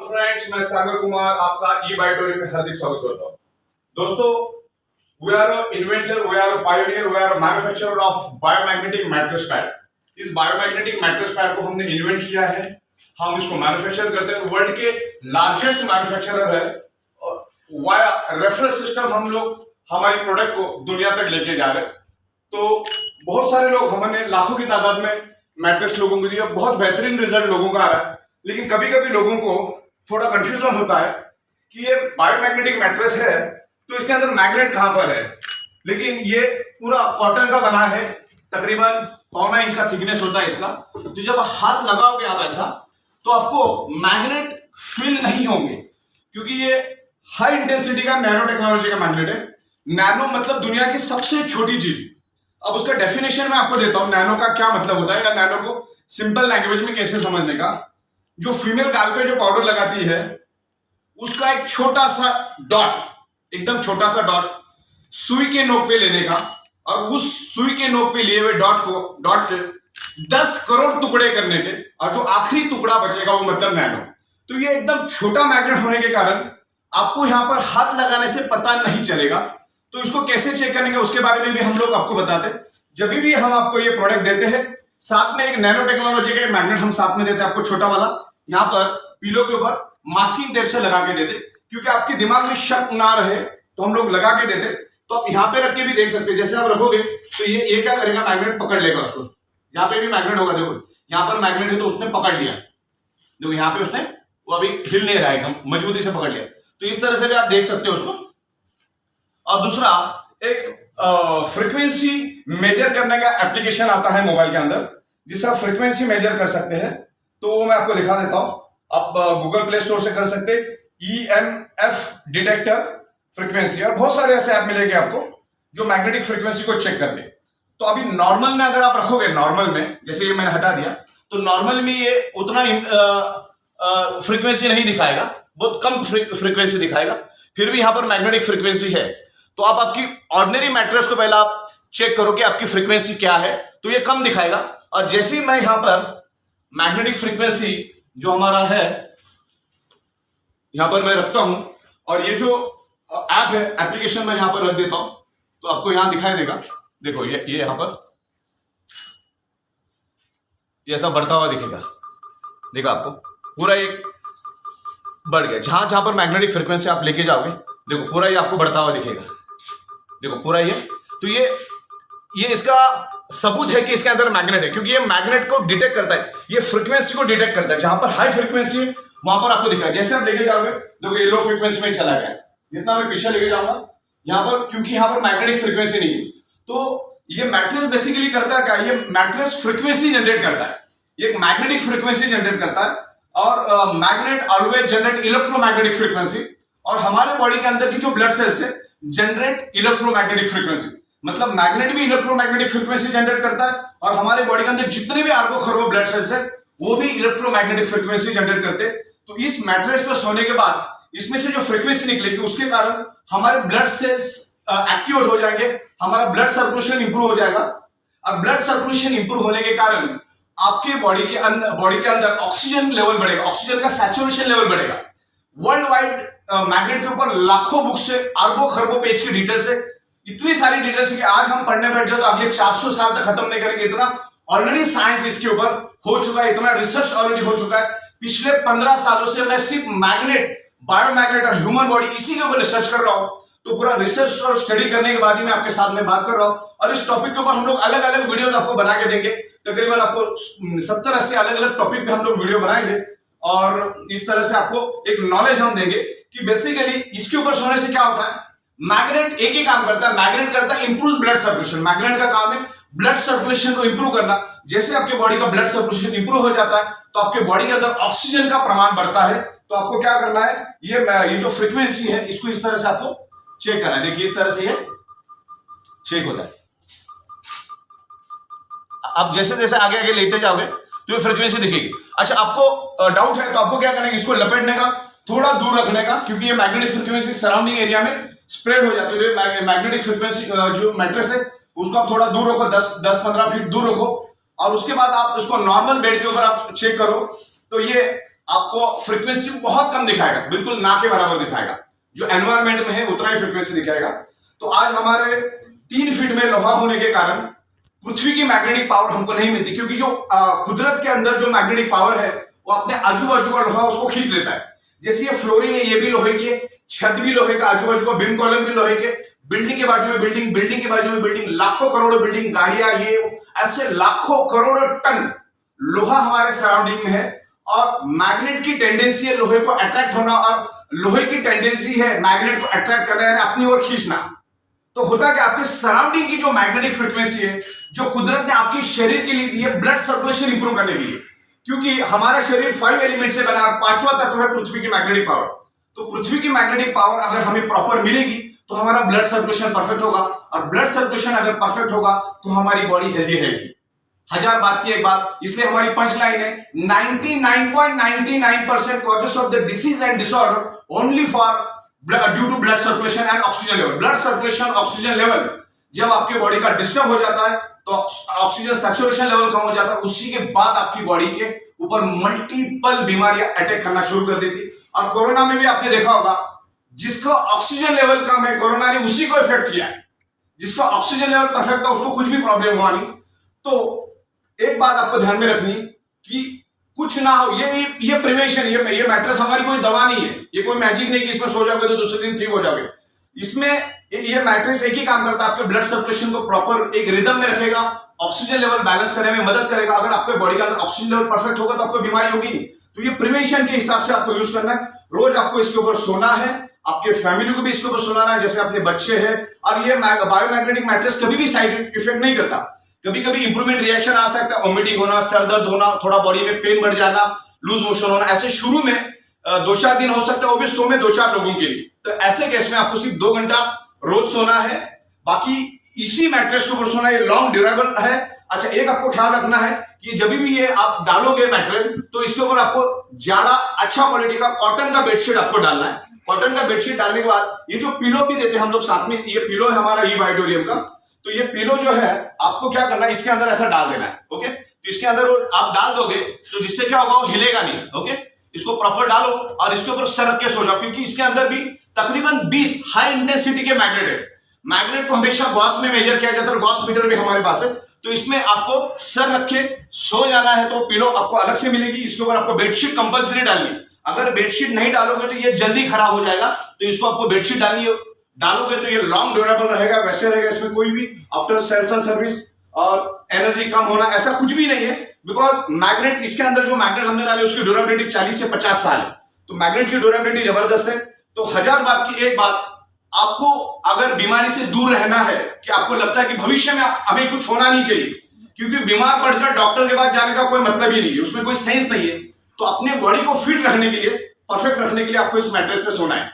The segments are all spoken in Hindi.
फ्रेंड्स, मैं सागर कुमार आपका ई बायोटोरी में हार्दिक स्वागत करता हूं। दोस्तों, we are inventor, we are pioneer, we are manufacturer of biomagnetic mattress pad. इस बायोमैग्नेटिक मैट्रेस पैड को हमने इन्वेंट किया है, हम इसको मैन्युफैक्चर करते हैं। वर्ल्ड के लार्जेस्ट मैन्युफैक्चरर है। वाया रेफरल सिस्टम हम लोग हमारी प्रोडक्ट को दुनिया तक लेके जा रहे हैं। तो बहुत सारे लोग, हमने लाखों की तादाद में मैट्रेस लोगों को दिया, बहुत बेहतरीन रिजल्ट लोगों का आ रहा है। लेकिन कभी कभी लोगों को थोड़ा कंफ्यूजन होता है कि ये बायोमैग्नेटिक मैट्रेस है तो इसके अंदर मैग्नेट कहां पर है। लेकिन ये पूरा कॉटन का बना है, तकरीबन 1.25 इंच का थिकनेस होता है इसका। तो जब हाथ लगाओगे आप ऐसा, तो आपको मैग्नेट फील नहीं होंगे, क्योंकि ये हाई इंटेंसिटी का नैनो टेक्नोलॉजी का मैग्नेट है। नैनो मतलब दुनिया की सबसे छोटी चीज। अब उसका डेफिनेशन मैं आपको देता हूं, नैनो का क्या मतलब होता है, या नैनो को सिंपल लैंग्वेज में कैसे समझने का। जो फीमेल गाल पे जो पाउडर लगाती है, उसका एक छोटा सा डॉट, एकदम छोटा सा डॉट सुई के नोक पे लेने का, और उस सुई के नोक पे लिए हुए डॉट के 10 करोड़ टुकड़े करने के, और जो आखिरी टुकड़ा बचेगा वो मतलब नैनो। तो ये एकदम छोटा मैग्नेट होने के कारण आपको यहां पर हाथ लगाने से पता नहीं चलेगा। तो इसको कैसे चेक करेंगे उसके बारे में भी हम लोग आपको बताते। जब भी हम आपको ये प्रोडक्ट देते हैं, साथ में एक नैनो टेक्नोलॉजी का मैग्नेट हम साथ में देते हैं आपको, छोटा वाला। यहाँ पर पीलो के ऊपर मास्किंग टेप से लगा के देते, क्योंकि आपके दिमाग में शक ना रहे तो हम लोग लगा के देते। तो आप यहाँ पे रख के भी देख सकते हैं, जैसे आप रखोगे तो ये क्या करेगा, मैग्नेट पकड़ लेगा उसको। जहां पे भी मैग्नेट होगा, देखो यहाँ पर मैग्नेट है तो उसने पकड़ लिया, देखो यहाँ पे उसने, वो अभी हिल नहीं रहा है, एकदम मजबूती से पकड़ लिया। तो इस तरह से भी आप देख सकते हो उसको। और दूसरा एक फ्रीक्वेंसी मेजर करने का एप्लीकेशन आता है मोबाइल के अंदर, जिससे आप फ्रीक्वेंसी मेजर कर सकते हैं। तो वो मैं आपको दिखा देता हूं। आप गूगल प्ले स्टोर से कर सकते हैं EMF डिटेक्टर फ्रीक्वेंसी, और बहुत सारे ऐसे ऐप मिलेंगे आपको जो मैग्नेटिक फ्रीक्वेंसी को चेक करते। तो अभी नॉर्मल में अगर आप रखोगे, नॉर्मल में जैसे ये मैंने हटा दिया, तो नॉर्मल में ये उतना फ्रीक्वेंसी नहीं दिखाएगा, बहुत कम फ्रीक्वेंसी दिखाएगा। फिर भी यहां पर मैग्नेटिक फ्रीक्वेंसी है। तो आप आपकी ऑर्डिनरी मैट्रेस को पहले आप चेक करो कि आपकी फ्रीक्वेंसी क्या है, तो ये कम दिखाएगा। और जैसे ही मैं यहां पर मैग्नेटिक फ्रीक्वेंसी जो हमारा है यहां पर मैं रखता हूं, और ये जो ऐप है, एप्लीकेशन में यहां पर रख देता हूं, तो आपको यहां दिखाई देगा। देखो ये यहां पर ये ऐसा बढ़ता हुआ दिखेगा, देखो आपको पूरा एक बढ़ गया। जहां जहां पर मैग्नेटिक फ्रीक्वेंसी आप लेके जाओगे, देखो पूरा ये आपको बढ़ता हुआ दिखेगा, देखो पूरा ये। तो ये इसका सबूत है कि इसके अंदर मैग्नेट है, क्योंकि ये मैग्नेट को डिटेक्ट करता है, ये फ्रीक्वेंसी को डिटेक्ट करता है। जहां पर हाई फ्रीक्वेंसी है वहां पर आपको दिखा, जैसे आप लेके जाओगे देखो ये लो फ्रीक्वेंसी में चला गया। जितना मैं पीछे लेके जाऊंगा यहां पर, क्योंकि यहां पर मैग्नेटिक फ्रीक्वेंसी नहीं है। तो ये मैट्रेस बेसिकली करता है क्या, ये मैट्रेस फ्रीक्वेंसी जनरेट करता है, ये मैग्नेटिक फ्रीक्वेंसी जनरेट करता है। और magnet always generate electromagnetic frequency, और हमारे बॉडी के अंदर की जो ब्लड सेल्स है जनरेट इलेक्ट्रोमैग्नेटिक फ्रीक्वेंसी। मतलब मैग्नेट भी इलेक्ट्रोमैग्नेटिक फ्रीक्वेंसी जनरेट करता है, और हमारे बॉडी के अंदर जितने भी अरबों खरबों ब्लड सेल्स है वो भी इलेक्ट्रोमैग्नेटिक फ्रीक्वेंसी जनरेट करते हैं। तो इस मैट्रेस पर सोने के बाद इसमें से जो फ्रीक्वेंसी निकलेगी उसके कारण हमारे ब्लड सेल्स एक्टिवेट हो जाएंगे, हमारा ब्लड सर्कुलेशन इंप्रूव हो जाएगा। और ब्लड सर्कुलेशन इंप्रूव होने के कारण आपके बॉडी के अंदर ऑक्सीजन लेवल बढ़ेगा, ऑक्सीजन का सैचुरेशन लेवल बढ़ेगा। वर्ल्ड वाइड मैग्नेट के ऊपर लाखों बुक्स से, अरबों खरबों पेज की डिटेल्स है, इतनी सारी डिटेल्स है कि आज हम पढ़ने बैठ जाए तो अगले 400 साल तक खत्म नहीं करेंगे। इतना ऑलरेडी साइंस इसके ऊपर हो चुका है, इतना रिसर्च ऑलरेडी हो चुका है। पिछले 15 सालों से मैं सिर्फ मैग्नेट, बायोमैग्नेट और ह्यूमन बॉडी इसी के ऊपर रिसर्च कर रहा हूं। तो पूरा रिसर्च और स्टडी करने के बाद ही मैं आपके साथ में बात कर रहा हूं, और इस टॉपिक के ऊपर हम लोग अलग अलग वीडियोस आपको बना के देंगे। तकरीबन आपको 70-80 अलग अलग टॉपिक पे हम लोग वीडियो बनाएंगे, और इस तरह से आपको एक नॉलेज हम देंगे कि बेसिकली इसके ऊपर सोने से क्या होता है। मैग्नेट एक ही काम करता है, मैग्नेट करता है इंप्रूव ब्लड सर्कुलेशन। मैग्नेट का काम है ब्लड सर्कुलेशन को इंप्रूव करना। जैसे आपके बॉडी का ब्लड सर्कुलेशन इंप्रूव हो जाता है तो आपके बॉडी के अंदर ऑक्सीजन का प्रमाण बढ़ता है। तो आपको क्या करना है, ये जो फ्रीक्वेंसी है इसको इस तरह से आपको चेक करना है। देखिए इस तरह से ये चेक होता है। आप जैसे जैसे आगे आगे लेते जाओगे तो ये फ्रीक्वेंसी दिखेगी। अच्छा, आपको डाउट है तो आपको क्या करना है, इसको लपेटने का, थोड़ा दूर रखने का, क्योंकि ये मैग्नेटिक फ्रीक्वेंसी सराउंडिंग एरिया में स्प्रेड हो जाती है। मैग्नेटिक फ्रीक्वेंसी जो मैट्रेस है उसको आप थोड़ा दूर रखो, 10-15 फीट दूर रखो, और उसके बाद आप उसको नॉर्मल बेड के ऊपर आप चेक करो। तो ये आपको फ्रीक्वेंसी बहुत कम दिखाएगा, बिल्कुल ना के बराबर दिखाएगा, जो एनवायरमेंट में है उतना ही फ्रीक्वेंसी दिखाएगा। तो आज हमारे 3 फीट में लोहा होने के कारण पृथ्वी की मैग्नेटिक पावर हमको नहीं मिलती, क्योंकि जो कुदरत के अंदर जो मैग्नेटिक पावर है वो अपने आजू बाजू का लोहा उसको खींच लेता है। जैसे ये फ्लोरिंग है, ये भी लोहे की, छत भी लोहे का, आजू बाजू का बीम कॉलम भी लोहे के, बिल्डिंग के बाजू में बिल्डिंग, बिल्डिंग के बाजू में बिल्डिंग, लाखों करोड़ों बिल्डिंग, गाड़ियां, ये ऐसे लाखों करोड़ों टन लोहा हमारे सराउंडिंग में है। और मैग्नेट की टेंडेंसी है लोहे को अट्रैक्ट होना, और लोहे की टेंडेंसी है मैग्नेट को अट्रैक्ट करना, यानी अपनी ओर खींचना। तो होता कि आपके सराउंडिंग की जो मैग्नेटिक फ्रीक्वेंसी है, जो कुदरत ने आपके शरीर के लिए दी है ब्लड सर्कुलेशन इंप्रूव करने के लिए, क्योंकि हमारा शरीर 5 एलिमेंट से बना, 5वां तत्व है पृथ्वी की मैग्नेटिक पावर। तो पृथ्वी की मैग्नेटिक पावर अगर हमें प्रॉपर मिलेगी तो हमारा ब्लड सर्कुलेशन परफेक्ट होगा, और ब्लड सर्कुलेशन अगर परफेक्ट होगा तो हमारी बॉडी हेल्दी रहेगी। 1000 बात की एक बात, इसलिए हमारी पंच लाइन है 99.99% causes of the disease and disorder only for due to blood circulation and oxygen level. Blood circulation, oxygen level जब आपके बॉडी का डिस्टर्ब हो जाता है तो ऑक्सीजन सैचुरेशन लेवल कम हो जाता है, उसी के बाद आपकी बॉडी के ऊपर मल्टीपल बीमारियां अटैक करना शुरू कर देती। और कोरोना में भी आपने देखा होगा, जिसका ऑक्सीजन लेवल कम है कोरोना ने उसी को इफेक्ट किया है, जिसका ऑक्सीजन लेवल परफेक्ट था उसको कुछ भी प्रॉब्लम हुआ नहीं। तो एक बात आपको ध्यान में रखनी कि कुछ ना हो, ये प्रिवेंशन, ये मैट्रेस हमारी कोई दवा नहीं है, ये कोई मैजिक नहीं कि इसमें सो जाओगे तो दूसरे दिन ठीक हो जाओगे। इसमें ये मैट्रेस एक ही काम करता है, आपके ब्लड सर्कुलेशन को प्रॉपर एक रिदम में रखेगा, ऑक्सीजन लेवल बैलेंस करने में मदद करेगा। अगर आपके बॉडी के अंदर ऑक्सीजन लेवल परफेक्ट होगा तो आपको बीमारी होगी नहीं। तो ये प्रिवेंशन के हिसाब से आपको यूज करना है। रोज आपको इसके ऊपर सोना है, आपके फैमिली को भी इसके ऊपर सोना है, जैसे अपने बच्चे हैं। और ये बायोमैग्नेटिक मैट्रेस कभी भी साइड इफेक्ट नहीं करता। कभी कभी इंप्रूवमेंट रिएक्शन आ सकता है, वोमिटिंग होना, सर दर्द होना, थोड़ा बॉडी में पेन बढ़ जाना, लूज मोशन होना, ऐसे शुरू में 2-4 दिन हो सकता है, वो भी 100 में 2-4 लोगों के लिए। तो ऐसे केस में आपको सिर्फ 2 घंटा रोज सोना है, बाकी इसी मैट्रेस के ऊपर सोना, ये लॉन्ग ड्यूरेबल है। अच्छा, एक आपको ख्याल रखना है कि जब भी ये आप डालोगे मैट्रेस तो इसके ऊपर आपको ज्यादा अच्छा क्वालिटी का कॉटन का बेडशीट आपको डालना है। कॉटन का बेडशीट डालने के बाद ये जो पिलो भी देते हैं हम लोग साथ में, ये पिलो है हमारा ई-बाइटोरियम का। तो ये पिलो जो है आपको क्या करना है, इसके अंदर ऐसा डाल देना है। ओके, तो इसके अंदर आप डाल दोगे तो जिससे क्या होगा, वो हिलेगा नहीं। ओके, इसको प्रॉपर डालो और इसके ऊपर सर रख के सो जाओ, क्योंकि इसके अंदर भी तकरीबन 20 हाई इंटेंसिटी के मैग्नेट है। मैग्नेट को हमेशा गॉस में मेजर किया जाता है, गॉस मीटर भी हमारे पास है। तो इसमें आपको सर रख के सो जाना है, तो पिलो आपको अलग से मिलेगी। इसके ऊपर आपको बेडशीट कंपलसरी डालनी। अगर बेडशीट नहीं डालोगे तो ये जल्दी खराब हो जाएगा, तो इसको आपको बेडशीट डालनी है। डालोगे तो ये लॉन्ग ड्यूरेबल रहेगा, वैसे रहेगा। इसमें कोई भी आफ्टर सेल्स एंड सर्विस और एनर्जी कम होना ऐसा कुछ भी नहीं है, बिकॉज मैग्नेट, इसके अंदर जो मैग्नेट हमने डाले उसकी ड्यूरेबिलिटी 40 से 50 साल है। तो मैग्नेट की ड्यूरेबिलिटी जबरदस्त है। तो 1000 बात की एक बात, आपको अगर बीमारी से दूर रहना है, कि आपको लगता है कि भविष्य में हमें कुछ होना नहीं चाहिए, क्योंकि बीमार पड़कर डॉक्टर के पास जाने का कोई मतलब ही नहीं है, उसमें कोई सेंस नहीं है। तो अपने बॉडी को फिट रखने के लिए, परफेक्ट रखने के लिए आपको इस मैट्रेस पे सोना है।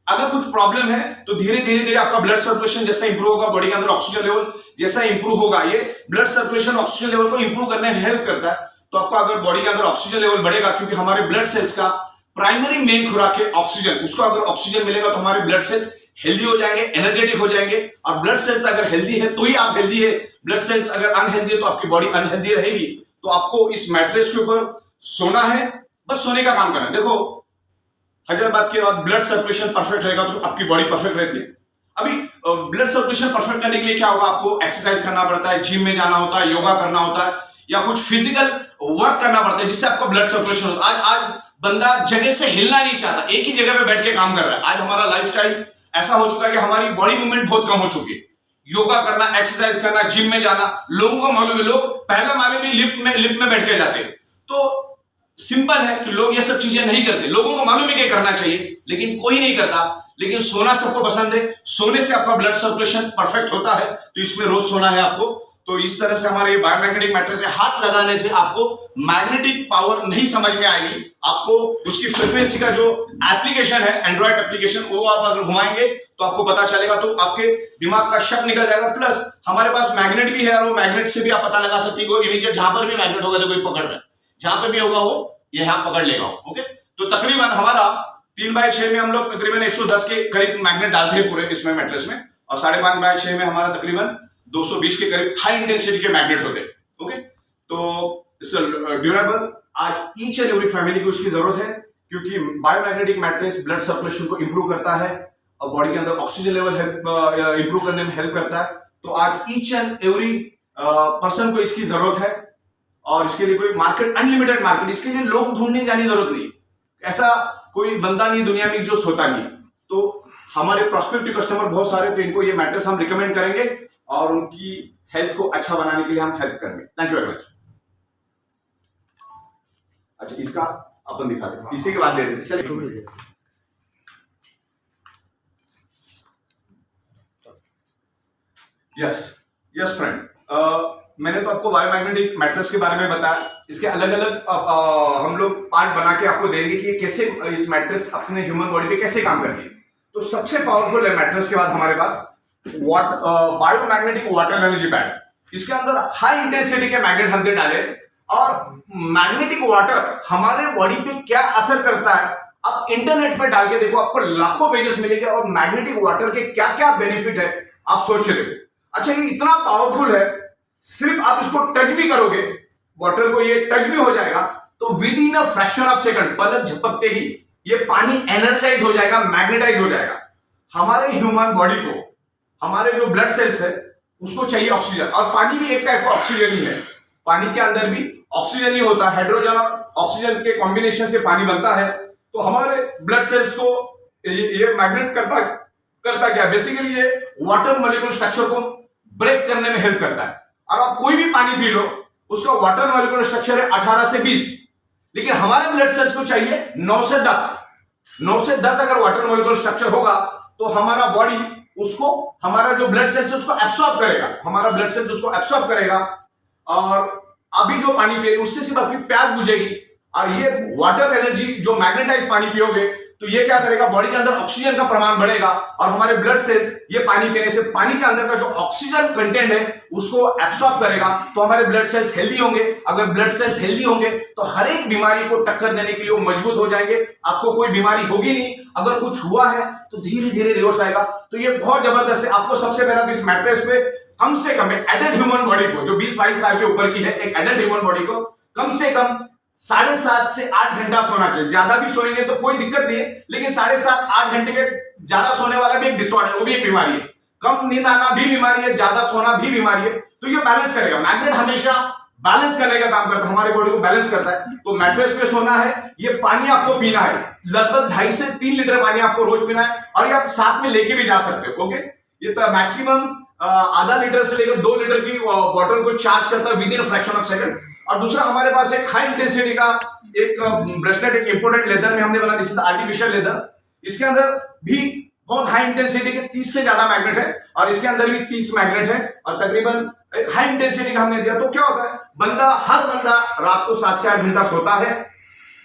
अगर कुछ प्रॉब्लम है तो धीरे धीरे आपका ब्लड सर्कुलेशन जैसा इंप्रूव होगा, बॉडी के अंदर ऑक्सीजन लेवल जैसा इंप्रूव होगा, ये ब्लड सर्कुलेशन ऑक्सीजन लेवल को इंप्रूव करने में हेल्प करता है। तो आपका अगर बॉडी के अंदर ऑक्सीजन लेवल बढ़ेगा, क्योंकि हमारे ब्लड सेल्स का प्राइमरी मेन खुराक है ऑक्सीजन, उसको अगर ऑक्सीजन मिलेगा तो हमारे ब्लड सेल्स हेल्दी हो जाएंगे, एनर्जेटिक हो जाएंगे। और ब्लड सेल्स अगर हेल्दी है तो ही आप हेल्दी है, ब्लड सेल्स अगर अनहेल्दी है तो आपकी बॉडी अनहेल्दी रहेगी। तो आपको इस मैट्रेस के ऊपर सोना है, बस सोने का काम करना है। देखो, 1000 बात के बाद ब्लड सर्कुलेशन परफेक्ट रहेगा तो आपकी बॉडी परफेक्ट रहती है। अभी ब्लड सर्कुलेशन परफेक्ट करने के लिए क्या होगा, आपको एक्सरसाइज करना पड़ता है, जिम में जाना होता है, योगा करना होता है, या कुछ फिजिकल वर्क करना पड़ता है जिससे आपका ब्लड सर्कुलेशन होता है। आज बंदा जगह से हिलना नहीं चाहता, एक ही जगह पे बैठ के काम कर रहा है। आज हमारा लाइफस्टाइल ऐसा हो चुका है कि हमारी बॉडी मूवमेंट बहुत कम हो चुकी है। योगा करना, एक्सरसाइज करना, जिम में जाना, लोगों को मालूम है, लोग पहले माले में लिफ्ट में बैठ के जाते हैं। तो सिंपल है कि लोग ये सब चीजें नहीं करते, लोगों को मालूम है कि करना चाहिए लेकिन कोई नहीं करता। लेकिन सोना सबको पसंद है, सोने से आपका ब्लड सर्कुलेशन परफेक्ट होता है, तो इसमें रोज सोना है आपको। तो इस तरह से हमारे बायोमैग्नेटिक मैट्रेस से हाथ लगाने से आपको मैग्नेटिक पावर नहीं समझ में आएगी, आपको उसकी फ्रीक्वेंसी का जो एप्लीकेशन है एंड्रॉइड एप्लीकेशन, वो आप अगर घुमाएंगे तो आपको पता चलेगा, तो आपके दिमाग का शक निकल जाएगा। प्लस हमारे पास मैग्नेट भी है और वो मैग्नेट से भी आप पता लगा सकते हो, इमीडिएट जहां पर भी मैग्नेट होगा तो कोई पकड़ रहा है, जहां पे भी होगा वो ये यहां पकड़ लेगा। ओके, तो तकरीबन हमारा 3/6 में हम लोग तकरीबन 110 के करीब मैग्नेट डालते हैं पूरे इसमें मैट्रेस में, और 5.5/6 में हमारा तकरीबन 220 के करीब हाई इंटेंसिटी के मैग्नेट होते हैं। ओके, तो ड्यूरेबल, आज ईच एंड एवरी फैमिली को उसकी जरूरत है, क्योंकि बायोमैग्नेटिक मैट्रेस ब्लड सर्कुलेशन को इंप्रूव करता है और बॉडी के अंदर ऑक्सीजन लेवल इंप्रूव करने में हेल्प करता है। तो आज ईच एंड एवरी पर्सन को इसकी जरूरत है और इसके लिए कोई मार्केट, अनलिमिटेड मार्केट, इसके लिए लोग ढूंढने जाने की जरूरत नहीं। ऐसा कोई बंदा नहीं दुनिया में जो सोता नहीं। तो हमारे प्रोस्पेक्टिव कस्टमर बहुत सारे, तो इनको ये मैट्रेस हम रिकमेंड करेंगे और उनकी हेल्थ को अच्छा बनाने के लिए हम हेल्प करेंगे। Thank you very much. अच्छा, इसका अपन दिखा दें, इसी के बाद ले लेते हैं। यस फ्रेंड, मैंने तो आपको बायोमैग्नेटिक मैट्रेस के बारे में बताया। इसके अलग अलग हम लोग पार्ट बना के आपको देंगे कि कैसे इस मैट्रेस अपने ह्यूमन बॉडी पे कैसे काम करती है। तो सबसे पावरफुल है मैट्रेस के बाद हमारे पास बायोमैग्नेटिक वाटर एनर्जी पैड। इसके अंदर हाई इंटेंसिटी के मैग्नेट हमने डाले और मैग्नेटिक वाटर हमारे बॉडी पे क्या असर करता है आप इंटरनेट पे डाल के देखो, आपको लाखों पेजेस मिलेंगे और मैग्नेटिक वाटर के क्या क्या बेनिफिट है आप सोच रहे हो। अच्छा, ये इतना पावरफुल है, सिर्फ आप इसको टच भी करोगे, वाटर को ये टच भी हो जाएगा, तो within a fraction of second, पलक झपकते ही ये पानी एनर्जाइज हो जाएगा, मैग्नेटाइज हो जाएगा। हमारे ह्यूमन बॉडी को, हमारे जो ब्लड सेल्स है उसको चाहिए ऑक्सीजन, और पानी भी एक टाइप का ऑक्सीजन ही है। पानी के अंदर भी ऑक्सीजन ही होता है, हाइड्रोजन और ऑक्सीजन के कॉम्बिनेशन से पानी बनता है। तो हमारे ब्लड सेल्स को ये मैग्नेट करता क्या, बेसिकली ये वाटर मॉलिक्यूल स्ट्रक्चर को ब्रेक करने में हेल्प करता है। और आप कोई भी पानी पी लो, उसका वाटर मॉलिक्यूल स्ट्रक्चर है 18 से 20, लेकिन हमारे ब्लड सेल्स को चाहिए 9 से 10। 9 से 10 अगर वाटर मॉलिक्यूल स्ट्रक्चर होगा तो हमारा बॉडी उसको, हमारा जो ब्लड सेल्स है उसको एब्सॉर्ब करेगा, हमारा ब्लड सेल्स उसको एब्सॉर्ब करेगा और अभी जो पानी पी रहे उससे सिर्फ आपकी प्यास बुझेगी। और ये वाटर एनर्जी जो मैग्नेटाइज पानी पियोगे तो ये क्या करेगा, बॉडी के अंदर ऑक्सीजन का प्रमाण बढ़ेगा और हमारे ब्लड सेल्स ये पानी पीने से पानी के अंदर का जो ऑक्सीजन कंटेंट है उसको एब्सॉर्ब करेगा। तो हमारे ब्लड सेल्स हेल्दी होंगे। अगर ब्लड सेल्स हेल्दी होंगे तो हर एक बीमारी को टक्कर देने के लिए वो मजबूत हो जाएंगे, आपको कोई बीमारी होगी नहीं। अगर कुछ हुआ है तो धीरे धीरे रिवर्स आएगा। तो ये बहुत जबरदस्त है। आपको सबसे पहला इस मैट्रेस पे कम से कम एक एडल्ट ह्यूमन बॉडी को, जो 20-22 साल के ऊपर की है, एक एडल्ट ह्यूमन बॉडी को कम से कम 7.5 से 8 घंटा सोना चाहिए। ज्यादा भी सोएंगे तो कोई दिक्कत नहीं है, लेकिन 7.5-8 घंटे के ज्यादा सोने वाला भी एक डिसऑर्डर है, वो भी एक बीमारी है। कम नींद आना भी बीमारी है, ज्यादा सोना भी बीमारी है। तो ये बैलेंस करेगा। मैग्नेट हमेशा बैलेंस करने का काम करता है, हमारे बॉडी को बैलेंस करता है। तो मैट्रेस पे सोना है, ये पानी आपको पीना है, लगभग 2.5 से 3 लीटर पानी आपको रोज पीना है और ये आप साथ में लेके भी जा सकते हो। ओके, ये तो मैक्सिमम आधा लीटर से लेकर 2 लीटर की बॉटल को चार्ज करता है with in fraction of second. और दूसरा हमारे पास एक हाई इंटेंसिटी का एक ब्रेसलेट, एक इंपोर्टेड लेदर में हमने बना दिया, आर्टिफिशियल लेदर। इसके अंदर भी बहुत हाई इंटेंसिटी के 30 से ज्यादा मैग्नेट है और इसके अंदर भी 30 मैग्नेट है और तकरीबन एक हाई इंटेंसिटी का हमने दिया। तो क्या होता है, हर बंदा रात को 7 से 8 घंटा सोता है,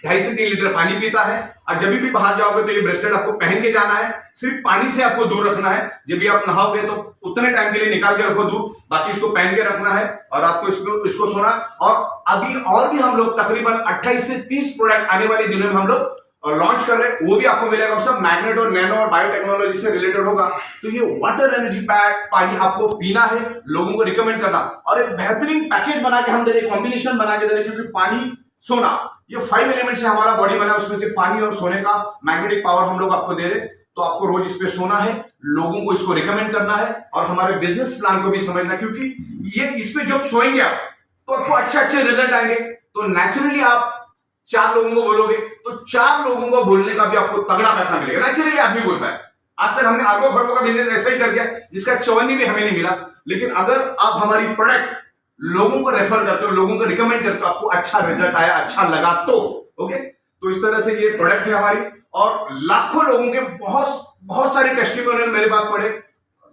2.5 से 3 लीटर पानी पीता है और जब भी बाहर जाओगे तो ये ब्रेसलेट आपको पहन के जाना है। सिर्फ पानी से आपको दूर रखना है। जब भी आप नहाओगे तो उतने टाइम के लिए निकाल के रखो दूर, बाकी इसको पहन के रखना है और रात को इसको सोना। और अभी और भी हम लोग तकरीबन 28 से 30 प्रोडक्ट आने वाले दिनों में हम लोग लॉन्च कर रहे हैं, वो भी आपको मिलेगा। सब मैग्नेट और नैनो और बायोटेक्नोलॉजी से रिलेटेड होगा। तो ये वाटर एनर्जी पैक पानी आपको पीना है, लोगों को रिकमेंड करना और एक बेहतरीन पैकेज बना के हम दे रहे, कॉम्बिनेशन बना के दे रहे, क्योंकि पानी सोना ये 5 एलिमेंट से हमारा बॉडी बना है, उसमें से पानी और सोने का मैग्नेटिक पावर हम लोग आपको दे रहे। तो आपको रोज इस पे सोना है, लोगों को इसको रिकमेंड करना है और हमारे बिजनेस प्लान को भी समझना, क्योंकि ये इस पे जब सोएंगे आप तो आपको अच्छे रिजल्ट आएंगे। तो नेचुरली आप 4 लोगों को बोलोगे तो 4 लोगों को बोलने का भी आपको तगड़ा पैसा मिलेगा। नेचुरली आदमी बोलता है। आज तक हमने अरबों खरबों का बिजनेस ऐसा ही कर दिया जिसका चवन्नी भी हमें नहीं मिला। लेकिन अगर आप हमारी प्रोडक्ट लोगों को रेफर करते हो, लोगों को रिकमेंड करते हो, आपको अच्छा रिजल्ट आया, अच्छा लगा तो ओके। तो इस तरह से ये प्रोडक्ट है हमारी और लाखों लोगों के बहुत सारे टेस्टिमोनियल मेरे पास पड़े।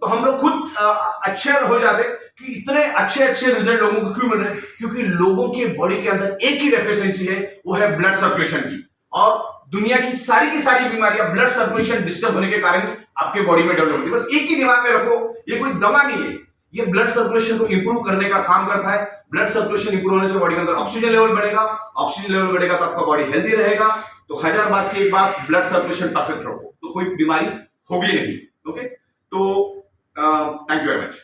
तो हम लोग खुद अच्छे हो जाते कि इतने अच्छे रिजल्ट लोगों को क्यों मिल रहे हैं, क्योंकि लोगों के बॉडी के अंदर एक ही डेफिशिएंसी है, वो है ब्लड सर्कुलेशन की। और दुनिया की सारी बीमारियां ब्लड सर्कुलेशन डिस्टर्ब होने के कारण आपके बॉडी में डेवलप होती है। बस एक ही दिमाग में रखो, ये कोई दवा नहीं है, ये ब्लड सर्कुलेशन को इंप्रूव करने का काम करता है। ब्लड सर्कुलेशन इंप्रूव होने से बॉडी के अंदर ऑक्सीजन लेवल बढ़ेगा, ऑक्सीजन लेवल बढ़ेगा तो आपका बॉडी हेल्दी रहेगा। तो 1000 बात की एक बात, ब्लड सर्कुलेशन परफेक्ट रखो तो कोई बीमारी होगी नहीं। ओके, तो थैंक यू वेरी मच।